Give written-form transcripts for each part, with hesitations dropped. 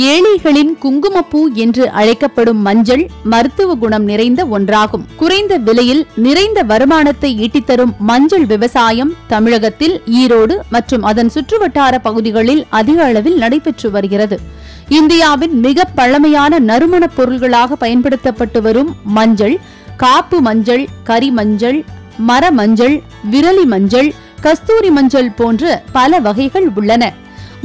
ஏழைகளின் குங்குமப்பூ என்று அழைக்கப்படும் மஞ்சள் மருத்துவ குணம் நிறைந்த ஒன்றாகும். குறைந்த விலையில் நிறைந்த வருமானத்தை ஈட்டித்தரும் மஞ்சள் விவசாயம் தமிழகத்தில் ஈரோடு மற்றும் அதன் சுற்றுவட்டார பகுதிகளில் அதிக அளவில் நடைபெற்று வருகிறது. இந்தியாவின் மிக பழமையான நறுமணப் பொருள்களாக பயன்படுத்தப்பட்டு வரும் மஞ்சள், காப்பு மஞ்சள், கரி மஞ்சள், மர மஞ்சள், விரலி மஞ்சள், கஸ்தூரி மஞ்சள் போன்ற பல வகைகள் உள்ளன.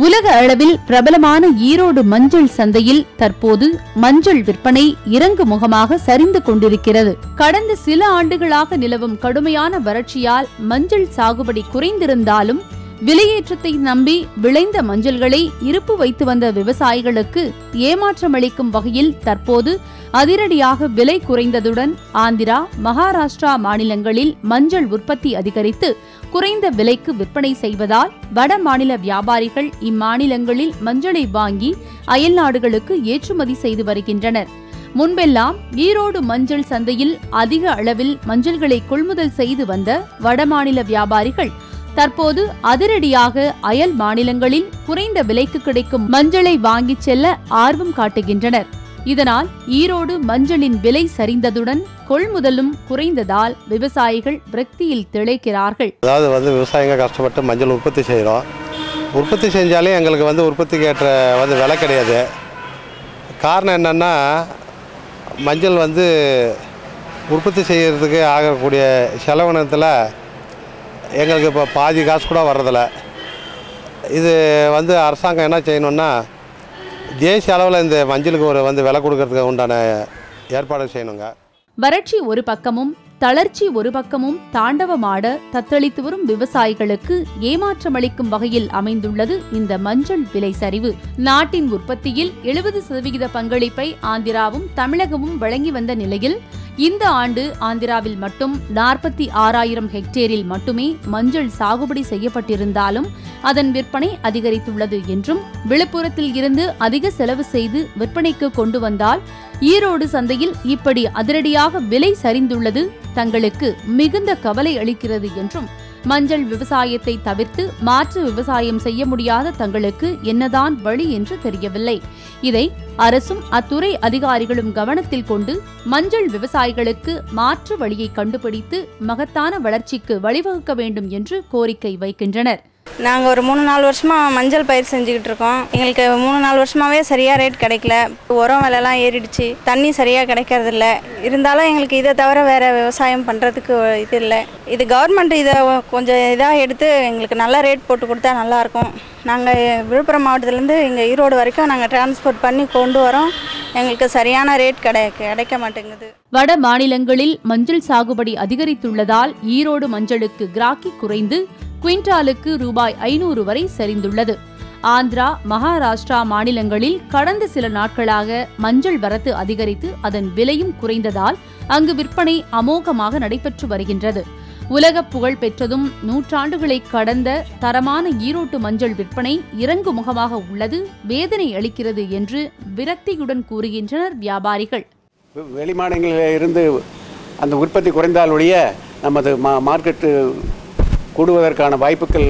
உலக அளவில் பிரபலமான ஈரோடு மஞ்சள் சந்தையில் தற்போது மஞ்சள் விற்பனை இறங்கு முகமாக சரிந்து கொண்டிருக்கிறது. கடந்த சில ஆண்டுகளாக நிலவும் கடுமையான வறட்சியால் மஞ்சள் சாகுபடி குறைந்திருந்தாலும் விலையேற்றத்தை நம்பி விளைந்த மஞ்சள்களை இருப்பு வைத்து வந்த விவசாயிகளுக்கு ஏமாற்றமளிக்கும் வகையில் தற்போது அதிரடியாக விலை குறைந்ததுடன் ஆந்திரா, மகாராஷ்டிரா மாநிலங்களில் மஞ்சள் உற்பத்தி அதிகரித்து குறைந்த விலைக்கு விற்பனை செய்வதால் வட மாநில வியாபாரிகள் இம்மாநிலங்களில் மஞ்சளை வாங்கி அயல் நாடுகளுக்கு ஏற்றுமதி செய்து வருகின்றனர். முன்பெல்லாம் ஈரோடு மஞ்சள் சந்தையில் அதிக அளவில் மஞ்சள்களை கொள்முதல் செய்து வந்த வடமாநில வியாபாரிகள் தற்போது அதிரடியாக அயல் மாநிலங்களில் குறைந்த விலைக்கு கிடைக்கும் மஞ்சளை வாங்கிச் செல்ல ஆர்வம் காட்டுகின்றனர். இதனால் ஈரோடு மஞ்சளின் விலை சரிந்ததுடன் கொள்முதலும் குறைந்ததால் விவசாயிகள் விரக்தியில் திளைக்கிறார்கள். அதாவது விவசாயிங்க கஷ்டப்பட்டு மஞ்சள் உற்பத்தி செய்கிறோம். உற்பத்தி செஞ்சாலே எங்களுக்கு உற்பத்திக்கு ஏற்ற விலை கிடையாது. காரணம் என்னென்னா மஞ்சள் உற்பத்தி செய்கிறதுக்கு ஆகக்கூடிய செலவினத்தில் எங்களுக்கு இப்போ பாதி காசு கூட வர்றதில்ல. இது அரசாங்கம் என்ன செய்யணுன்னா தேசிய அளவில் இந்த மஞ்சளுக்கு ஒரு விலை கொடுக்கறதுக்கு உண்டான ஏற்பாடு செய்யணுங்க. வறட்சி ஒரு பக்கமும் தளர்ச்சி ஒரு பக்கமும் தாண்டவமாட தத்தளித்து வரும் விவசாயிகளுக்கு ஏமாற்றமளிக்கும் வகையில் அமைந்துள்ளது இந்த மஞ்சள் விலை சரிவு. நாட்டின் உற்பத்தியில் 70% பங்களிப்பை ஆந்திராவும் தமிழகமும் வழங்கி வந்த நிலையில் இந்த ஆண்டு ஆந்திராவில் மட்டும் 46,000 ஹெக்டேரில் மட்டுமே மஞ்சள் சாகுபடி செய்யப்பட்டிருந்தாலும் அதன் விற்பனை அதிகரித்துள்ளது என்றும் விழுப்புரத்தில் இருந்து அதிக செலவு செய்து விற்பனைக்கு கொண்டு வந்தால் ஈரோடு சந்தையில் இப்படி அதிரடியாக விலை சரிந்துள்ளது தங்களுக்கு மிகுந்த கவலை அளிக்கிறது என்றும் மஞ்சள் விவசாயத்தை தவிர்த்து மாற்று விவசாயம் செய்ய முடியாத தங்களுக்கு என்னதான் வழி என்று தெரியவில்லை. இதை அரசும் அத்துறை அதிகாரிகளும் கவனத்தில் கொண்டு மஞ்சள் விவசாயிகளுக்கு மாற்று வழியை கண்டுபிடித்து மகத்தான வளர்ச்சிக்கு வழிவகுக்க வேண்டும் என்று கோரிக்கை வைக்கின்றனர். நாங்கள் ஒரு 3-4 வருஷமாக மஞ்சள் பயிர் செஞ்சுக்கிட்டு இருக்கோம். எங்களுக்கு 3-4 வருஷமாகவே சரியாக ரேட் கிடைக்கல. உரம் விலைலாம் ஏறிடுச்சு, தண்ணி சரியாக கிடைக்கிறதில்ல. இருந்தாலும் எங்களுக்கு இதை தவிர வேறு விவசாயம் பண்ணுறதுக்கு இது இல்லை. இது கவர்மெண்ட் இதை கொஞ்சம் இதாக எடுத்து எங்களுக்கு நல்ல ரேட் போட்டு கொடுத்தா நல்லாயிருக்கும். நாங்கள் விழுப்புரம் மாவட்டத்திலேருந்து இங்கே ஈரோடு வரைக்கும் நாங்கள் டிரான்ஸ்போர்ட் பண்ணி கொண்டு வரோம். எங்களுக்கு சரியான ரேட் கிடைக்க மாட்டேங்குது. வட மாநிலங்களில் மஞ்சள் சாகுபடி அதிகரித்துள்ளதால் ஈரோடு மஞ்சளுக்கு கிராக்கி குறைந்து குவிண்டாலுக்கு ரூபாய் 500 வரை சரிந்துள்ளது. ஆந்திரா, மகாராஷ்டிரா மாநிலங்களில் கடந்த சில நாட்களாக மஞ்சள் வரத்து அதிகரித்து அதன் விலையும் குறைந்ததால் அங்கு விற்பனை அமோகமாக நடைபெற்று வருகின்றது. உலக புகழ் பெற்றதும் நூற்றாண்டுகளை கடந்த தரமான ஈரோட்டு மஞ்சள் விற்பனை இறங்கு முகமாக உள்ளது வேதனை அளிக்கிறது என்று விரக்தியுடன் கூறுகின்றனர் வியாபாரிகள். வெளிமாநிலங்களில் இருந்து அந்த உற்பத்தி குறைந்தால் ஒழிய நமது மார்க்கெட்டு கூடுவதற்கான வாய்ப்புகள்